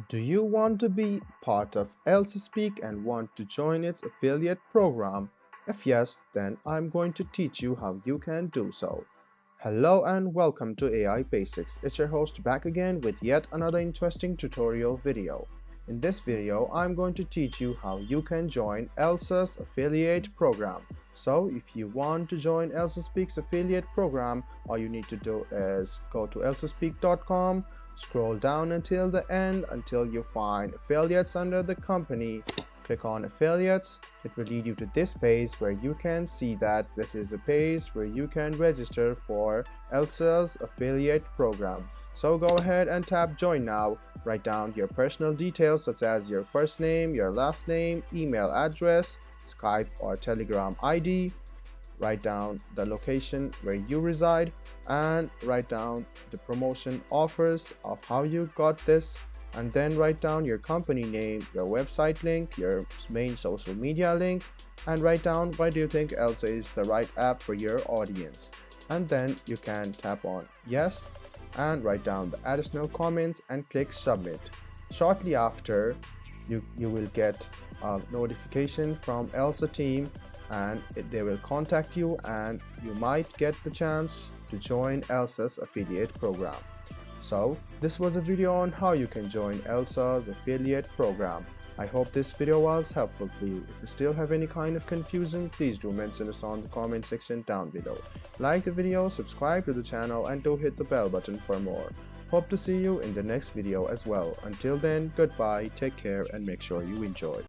Do you want to be part of Elsa Speak and want to join its affiliate program? If yes, then I'm going to teach you how you can do so. Hello and welcome to AI Basics. It's your host back again with yet another interesting tutorial video. In this video, I'm going to teach you how you can join Elsa's affiliate program. So if you want to join Elsa Speak's affiliate program, all you need to do is go to elsaspeak.com. Scroll down until the end until you find affiliates under the company. Click on affiliates. It will lead you to this page where you can see that this is a page where you can register for Elsa's affiliate program. So go ahead and tap join now. Write down your personal details such as your first name, your last name, email address, Skype or Telegram ID. Write down the location where you reside and write down the promotion offers of how you got this, and then write down your company name, your website link, your main social media link, and write down why do you think Elsa is the right app for your audience. And then you can tap on yes and write down the additional comments and click submit. Shortly after, you will get a notification from Elsa team and they will contact you and you might get the chance to join Elsa's affiliate program. So this was a video on how you can join Elsa's affiliate program. I hope this video was helpful for you. If you still have any kind of confusion, please do mention us on the comment section down below. Like the video, subscribe to the channel, and do hit the bell button for more. Hope to see you in the next video as well. Until then, goodbye, take care, and make sure you enjoy.